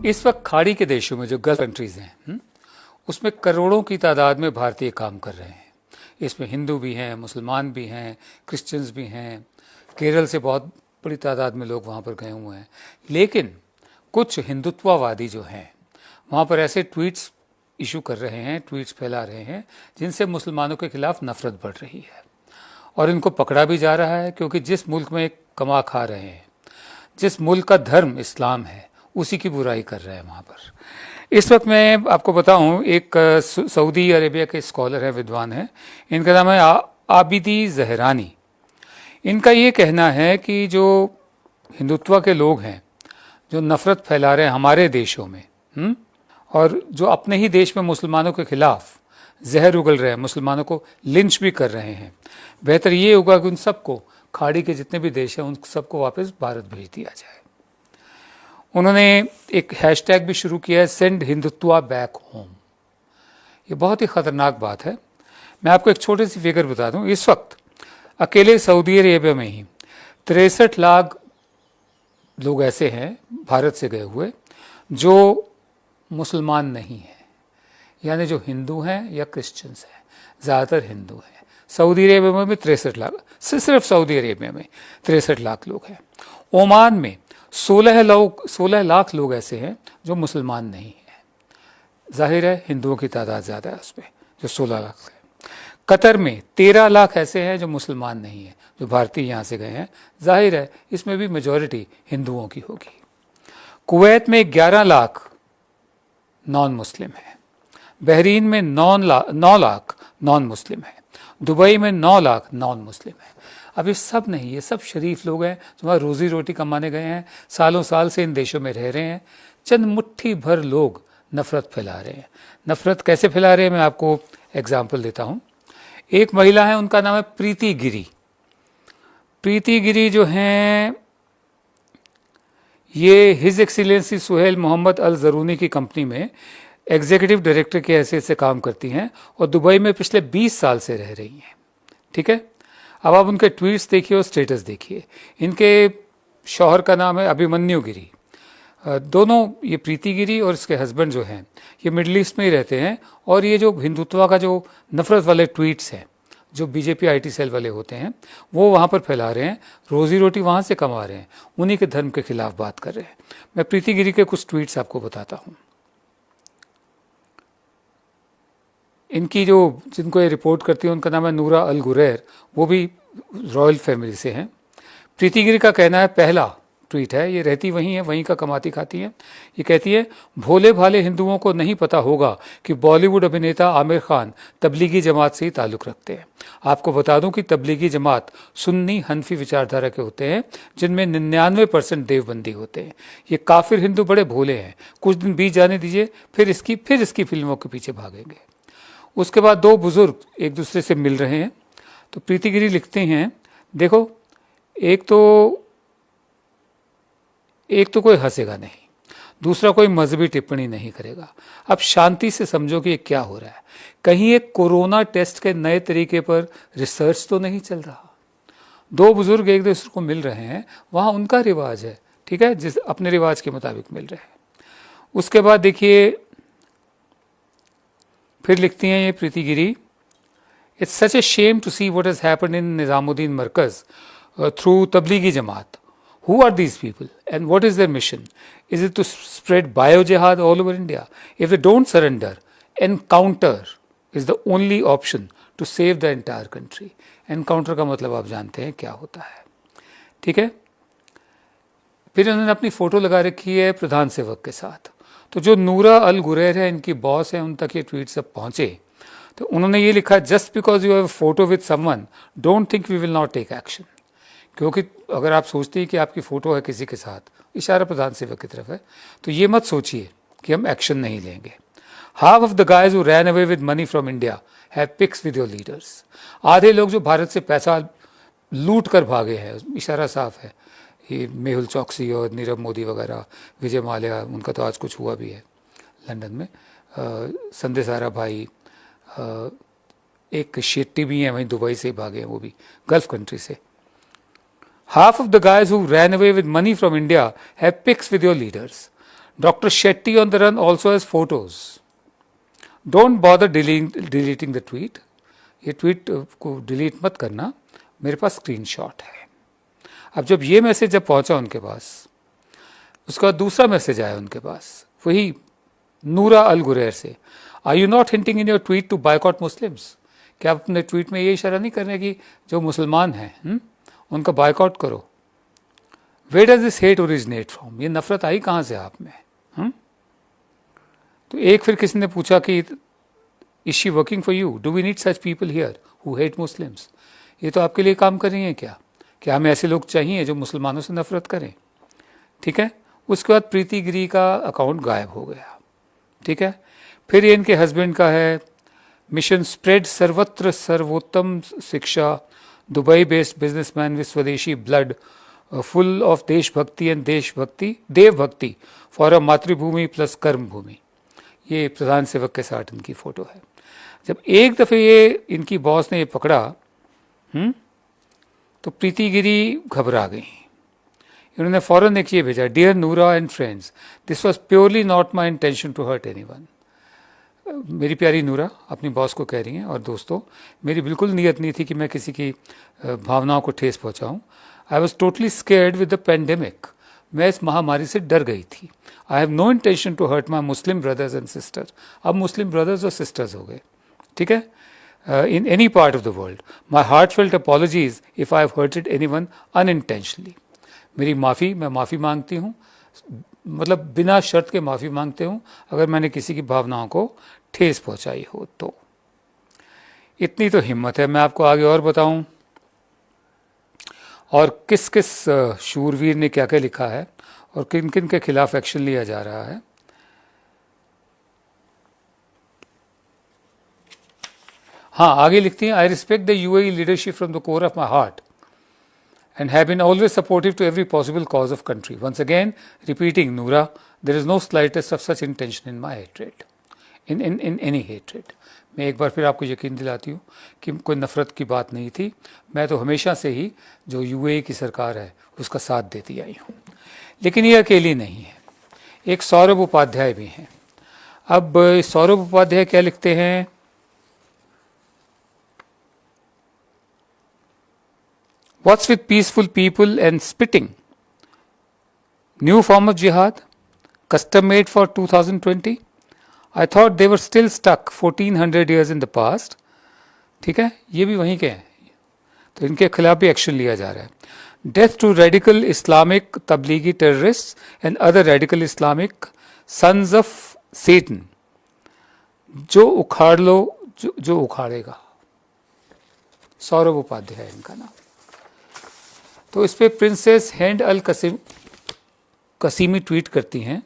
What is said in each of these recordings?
इस वक्त खाड़ी के देशों में जो गल्फ कंट्रीज हैं उसमें करोड़ों की तादाद में भारतीय काम कर रहे हैं। इसमें हिंदू भी हैं, मुसलमान भी हैं, क्रिश्चियंस भी हैं। केरल से बहुत बड़ी तादाद में लोग वहाँ पर गए हुए हैं। लेकिन कुछ हिंदुत्ववादी जो हैं वहाँ पर ऐसे ट्वीट्स इशू कर रहे हैं, ट्वीट्स फैला रहे हैं जिनसे मुसलमानों के खिलाफ नफरत बढ़ रही है और इनको पकड़ा भी जा रहा है, क्योंकि जिस मुल्क में कमा खा रहे हैं, जिस मुल्क का धर्म इस्लाम है, उसी की बुराई कर रहे हैं वहाँ पर। इस वक्त मैं आपको बताऊं, एक सऊदी अरेबिया के स्कॉलर हैं, विद्वान हैं, इनका नाम है आबिदी जहरानी। इनका ये कहना है कि जो हिंदुत्व के लोग हैं, जो नफ़रत फैला रहे हैं हमारे देशों में और जो अपने ही देश में मुसलमानों के खिलाफ जहर उगल रहे हैं, मुसलमानों को लिंच भी कर रहे हैं, बेहतर ये होगा कि उन सबको, खाड़ी के जितने भी देश हैं, उन सबको वापस भारत भेज दिया जाए। उन्होंने एक हैशटैग भी शुरू किया है, सेंड हिंदुत्वा बैक होम। ये बहुत ही ख़तरनाक बात है। मैं आपको एक छोटी सी फिगर बता दूं, इस वक्त अकेले सऊदी अरेबिया में ही 63 लाख लोग ऐसे हैं भारत से गए हुए जो मुसलमान नहीं हैं, यानी जो हिंदू हैं या क्रिश्चियंस हैं, ज़्यादातर हिंदू हैं। सऊदी अरेबिया में भी 63 लाख, सिर्फ सऊदी अरेबिया में 63 लाख लोग हैं। ओमान में 16 लाख लोग ऐसे हैं जो मुसलमान नहीं हैं। जाहिर है हिंदुओं की तादाद ज़्यादा है उसमें, जो 16 लाख है। कतर में 13 लाख ऐसे हैं जो मुसलमान नहीं हैं, जो भारतीय यहाँ से गए हैं। जाहिर है इसमें भी मेजॉरिटी हिंदुओं की होगी। कुवैत में 11 लाख नॉन मुस्लिम है। बहरीन में 9 लाख नॉन मुस्लिम है। दुबई में 9 लाख नॉन मुस्लिम है। अब ये सब नहीं, ये सब शरीफ लोग हैं जो वहाँ रोज़ी रोटी कमाने गए हैं, सालों साल से इन देशों में रह रहे हैं। चंद मुट्ठी भर लोग नफ़रत फैला रहे हैं। नफ़रत कैसे फैला रहे हैं, मैं आपको एग्जाम्पल देता हूँ। एक महिला है, उनका नाम है प्रीति गिरी। प्रीति गिरी जो हैं, ये हिज एक्सीलेंसी सुहेल मोहम्मद अल ज़रूनी की कंपनी में एग्जीक्यूटिव डायरेक्टर की हैसियत से काम करती हैं और दुबई में पिछले 20 साल से रह रही हैं। ठीक है, अब आप उनके ट्वीट्स देखिए और स्टेटस देखिए। इनके शौहर का नाम है अभिमन्यु गिरी। दोनों, ये प्रीति गिरी और इसके हस्बैंड जो हैं, ये मिडल ईस्ट में ही रहते हैं। और ये जो हिंदुत्व का जो नफ़रत वाले ट्वीट्स हैं, जो बीजेपी आईटी सेल वाले होते हैं, वो वहाँ पर फैला रहे हैं, रोज़ी रोटी वहाँ से कमा रहे हैं, उन्हीं के धर्म के खिलाफ बात कर रहे हैं। मैं प्रीति गिरी के कुछ ट्वीट्स आपको बताता हूँ। इनकी जो, जिनको ये रिपोर्ट करती है, उनका नाम है नूरा अल गुरैर, वो भी रॉयल फैमिली से हैं। प्रीति गिरी का कहना है, पहला ट्वीट है, ये रहती वहीं है, वहीं का कमाती खाती है। ये कहती है, भोले भाले हिंदुओं को नहीं पता होगा कि बॉलीवुड अभिनेता आमिर खान तबलीगी जमात से ही ताल्लुक़ रखते हैं। आपको बता दूं कि तबलीगी जमात सुन्नी हनफी विचारधारा के होते हैं, जिनमें 99% देवबंदी होते हैं। ये काफिर हिंदू बड़े भोले हैं, कुछ दिन बीत जाने दीजिए, फिर इसकी फिल्मों के पीछे भागेंगे। उसके बाद दो बुजुर्ग एक दूसरे से मिल रहे हैं, तो प्रीति गिरी लिखते हैं, देखो एक तो कोई हंसेगा नहीं, दूसरा कोई मजहबी टिप्पणी नहीं करेगा। अब शांति से समझो कि ये क्या हो रहा है। कहीं एक कोरोना टेस्ट के नए तरीके पर रिसर्च तो नहीं चल रहा। दो बुजुर्ग एक दूसरे को मिल रहे हैं, वहाँ उनका रिवाज है, ठीक है, जिस अपने रिवाज के मुताबिक मिल रहे हैं। उसके बाद देखिए, फिर लिखती हैं ये Preeti Giri, it's such a shame to see what has happened in Nizamuddin Markaz through Tablighi Jamaat. Who are these people and what is their mission? Is it to spread bio-jihad all over India? If they don't surrender, encounter is the only option to save the entire country. Encounter का मतलब आप जानते हैं क्या होता है, ठीक है। फिर उन्होंने अपनी फ़ोटो लगा रखी है प्रधान सेवक के साथ। तो जो नूरा अल गुरैर है, इनकी बॉस है, उन तक ये ट्वीट सब पहुँचे, तो उन्होंने ये लिखा, just because you have a photo with someone don't think we will not take action. क्योंकि अगर आप सोचते हैं कि आपकी फ़ोटो है किसी के साथ, इशारा प्रधान सेवक की तरफ है, तो ये मत सोचिए कि हम एक्शन नहीं लेंगे। Half of the guys who ran away with money from India have pics with your leaders. आधे लोग जो भारत से पैसा लूट कर भागे हैं, इशारा साफ है, ये मेहुल चौकसी और नीरव मोदी वगैरह, विजय माल्या, उनका तो आज कुछ हुआ भी है लंदन में, संदेश सारा भाई, एक शेट्टी भी हैं वहीं दुबई से भागे हैं, वो भी गल्फ कंट्री से। Half of the guys who ran away with money from India have pics with your leaders. Dr. Shetty on the run also has photos. Don't bother deleting the tweet. ये tweet को delete मत करना, मेरे पास screenshot है. अब जब ये message जब पहुंचा उनके पास, उसके बाद दूसरा मैसेज आया उनके पास, वही नूरा अल गुरैर से. Are you not hinting in your tweet to boycott Muslims? क्या आप अपने ट्वीट में ये इशारा नहीं कर रहे कि जो मुसलमान हैं उनका बायकॉट करो? Where does this hate originate from? ये नफरत आई कहाँ से आप में? तो एक फिर किसी ने पूछा कि is she working for you? Do we need such people here who hate Muslims? ये तो आपके लिए काम कर रही हैं क्या? क्या हमें ऐसे लोग चाहिए जो मुसलमानों से नफरत करें? ठीक है. उसके बाद प्रीति गिरी का अकाउंट गायब हो गया. ठीक है. फिर ये इनके हस्बैंड का है, मिशन स्प्रेड सर्वत्र सर्वोत्तम शिक्षा, दुबई बेस्ड बिजनेसमैन विद स्वदेशी ब्लड, फुल ऑफ देशभक्ति एंड देवभक्ति फॉर अ मातृभूमि प्लस कर्म भूमि. ये प्रधान सेवक के साथ इनकी फोटो है. जब एक दफ़े ये इनकी बॉस ने ये पकड़ा तो प्रीति गिरी घबरा गई. इन्होंने फौरन एक ये भेजा, dear Noora and friends, this was purely not my intention to hurt anyone. मेरी प्यारी नूरा अपनी बॉस को कह रही हैं, और दोस्तों, मेरी बिल्कुल नीयत नहीं थी कि मैं किसी की भावनाओं को ठेस पहुंचाऊं. I was totally scared with the pandemic. मैं इस महामारी से डर गई थी. I have no intention to hurt my Muslim brothers and sisters. अब मुस्लिम ब्रदर्स और सिस्टर्स हो गए. ठीक है. in any part of the world. My heartfelt apologies if I have hurted anyone unintentionally. मेरी माफ़ी, मैं माफ़ी मांगती हूँ, मतलब बिना शर्त के माफ़ी मांगते हूँ अगर मैंने किसी की भावनाओं को ठेस पहुँचाई हो तो. इतनी तो हिम्मत है. मैं आपको आगे और बताऊँ और किस किस शूरवीर ने क्या क्या लिखा है और किन किन के खिलाफ एक्शन लिया जा रहा है. हाँ, आगे लिखती हैं, I respect the UAE leadership from the core of my heart and have been always supportive to every possible cause of country. Once again, repeating, Noora, there is no slightest of such intention in my hatred, in any hatred. मैं एक बार फिर आपको यकीन दिलाती हूँ कि कोई नफ़रत की बात नहीं थी. मैं तो हमेशा से ही जो यूएई की सरकार है उसका साथ देती आई हूँ. लेकिन ये अकेली नहीं है, एक सौरभ उपाध्याय भी हैं. अब सौरभ उपाध्याय क्या लिखते हैं? What's with peaceful people and spitting? New form of jihad, custom made for 2020? I thought they were still stuck 1400 years in the past. ठीक है, ये भी वहीं के हैं, तो इनके खिलाफ भी एक्शन लिया जा रहा है. Death to radical Islamic Tablighi terrorists and other radical Islamic sons of Satan. जो उखाड़ लो, जो उखाड़ेगा. सौरभ उपाध्याय इनका नाम. तो इस पर प्रिंसेस हिंद अल कसीमी ट्वीट करती हैं,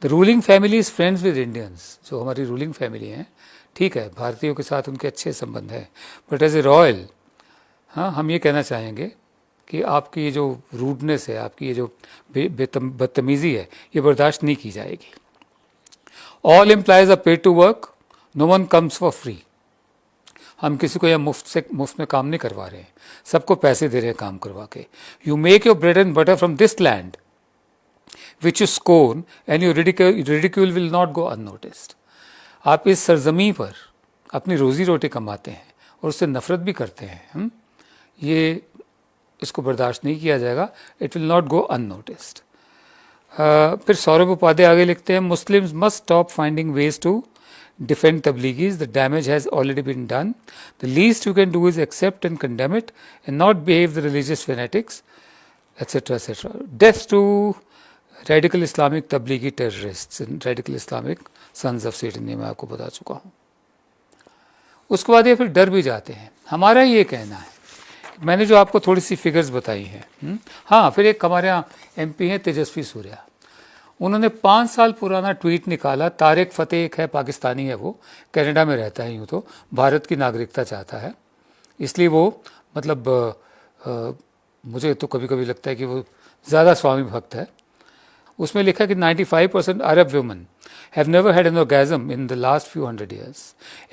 the ruling family is friends with Indians. जो हमारी रूलिंग फैमिली हैं, ठीक है, भारतीयों के साथ उनके अच्छे संबंध हैं, बट एज ए रॉयल, हाँ, हम ये कहना चाहेंगे कि आपकी ये जो रूडनेस है, आपकी ये जो बदतमीज़ी है, ये बर्दाश्त नहीं की जाएगी. All employees are paid to work, no one comes for free. हम किसी को यह मुफ्त में काम नहीं करवा रहे हैं, सबको पैसे दे रहे हैं काम करवा के. You make your bread and butter from this land which you scorn and your ridicule will not go unnoticed. आप इस सरजमी पर अपनी रोजी रोटी कमाते हैं और उससे नफरत भी करते हैं. ये इसको बर्दाश्त नहीं किया जाएगा. It will not go unnoticed. फिर सौरभ उपाध्याय आगे लिखते हैं, Muslims must stop finding ways to defend Tabligis. The damage has already been done. The least you can do is accept and condemn it and not behave the religious fanatics, etc., etc. Death to radical Islamic Tablighi terrorists and radical Islamic sons of Satan. ये मैं आपको बता चुका हूँ. उसके बाद ये फिर डर भी जाते हैं. हमारा ये कहना है, मैंने जो आपको थोड़ी सी फिगर्स बताई हैं. हाँ, फिर एक हमारे यहाँ MP हैं तेजस्वी सूर्या. उन्होंने 5 साल पुराना ट्वीट निकाला. तारिक फ़तेह है, पाकिस्तानी है, वो कनाडा में रहता है, यूँ तो भारत की नागरिकता चाहता है, इसलिए वो मतलब मुझे तो कभी कभी लगता है कि वो ज़्यादा स्वामी भक्त है. उसमें लिखा कि 95% Arab women have never had an orgasm in the last few 100 years.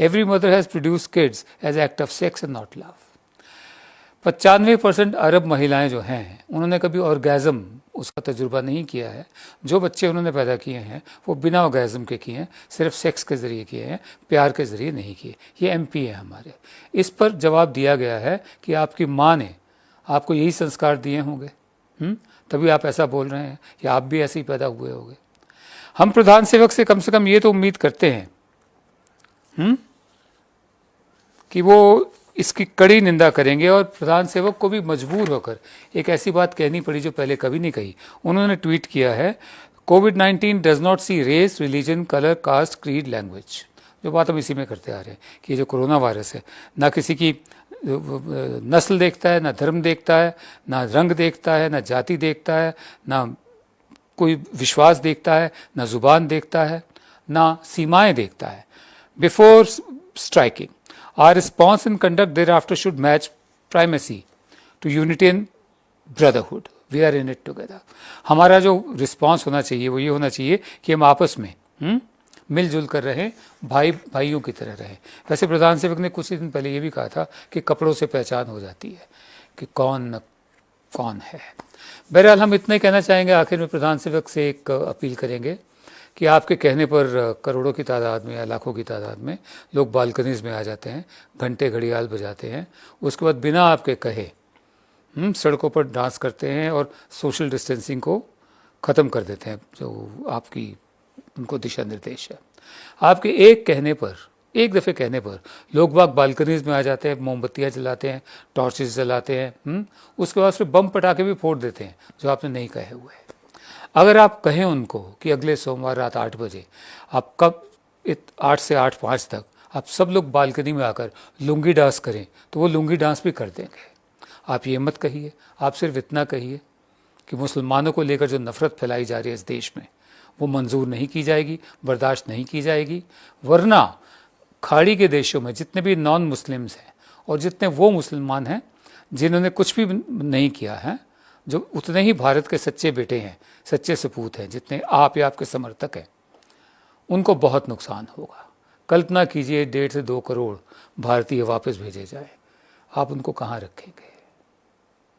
Every mother has produced kids as act of sex and not love. 95% अरब महिलाएं जो हैं उन्होंने कभी ऑर्गेज़म उसका तजुर्बा नहीं किया है। जो बच्चे उन्होंने पैदा किए हैं वो बिना ऑर्गेज़म के किए हैं, सिर्फ सेक्स के ज़रिए किए हैं, प्यार के ज़रिए नहीं किए। ये एमपी है हमारे। इस पर जवाब दिया गया है कि आपकी माँ ने आपको यही संस्कार दिए होंगे, तभी आप ऐसा बोल रहे हैं, या आप भी ऐसे ही पैदा हुए होंगे। हम प्रधान सेवक से कम ये तो उम्मीद करते हैं कि वो इसकी कड़ी निंदा करेंगे, और प्रधान सेवक को भी मजबूर होकर एक ऐसी बात कहनी पड़ी जो पहले कभी नहीं कही। उन्होंने ट्वीट किया है, कोविड-19 does not see race, religion, colour, caste, creed, language. जो बात हम इसी में करते आ रहे हैं कि ये जो कोरोना वायरस है, ना किसी की नस्ल देखता है, ना धर्म देखता है, ना रंग देखता है, ना जाति देखता है, ना कोई विश्वास देखता है, ना जुबान देखता है, ना सीमाएं देखता है। Before striking, our response and conduct thereafter should match primacy to unity and brotherhood. We are in it together. हमारा जो रिस्पॉन्स होना चाहिए वो ये होना चाहिए कि हम आपस में मिलजुल कर रहें, भाइयों की तरह रहें। वैसे प्रधान सेवक ने कुछ ही दिन पहले ये भी कहा था कि कपड़ों से पहचान हो जाती है कि कौन है। बहरहाल हम इतना ही कहना चाहेंगे। आखिर में प्रधान सेवक से एक अपील करेंगे कि आपके कहने पर करोड़ों की तादाद में या लाखों की तादाद में लोग बालकनीज़ में आ जाते हैं, घंटे घड़ियाल बजाते हैं, उसके बाद बिना आपके कहे सड़कों पर डांस करते हैं और सोशल डिस्टेंसिंग को ख़त्म कर देते हैं, जो आपकी उनको दिशा निर्देश है। आपके एक दफ़े कहने पर लोग बाग बालकनीज़ में आ जाते हैं, मोमबत्तियाँ जलाते हैं, टॉर्चेस जलाते हैं, उसके बाद फिर बम पटाखे भी फोड़ देते हैं जो आपने नहीं कहे हुए। अगर आप कहें उनको कि अगले सोमवार रात 8 बजे आप कब 8 से 8:05 तक आप सब लोग बालकनी में आकर लुंगी डांस करें, तो वो लुंगी डांस भी कर देंगे। आप ये मत कहिए, आप सिर्फ इतना कहिए कि मुसलमानों को लेकर जो नफ़रत फैलाई जा रही है इस देश में, वो मंजूर नहीं की जाएगी, बर्दाश्त नहीं की जाएगी। वरना खाड़ी के देशों में जितने भी नॉन मुस्लिम्स हैं और जितने वो मुसलमान हैं जिन्होंने कुछ भी नहीं किया है, जो उतने ही भारत के सच्चे बेटे हैं, सच्चे सपूत हैं, जितने आप या आपके समर्थक हैं, उनको बहुत नुकसान होगा। कल्पना कीजिए 1.5 से 2 करोड़ भारतीय वापस भेजे जाए, आप उनको कहाँ रखेंगे?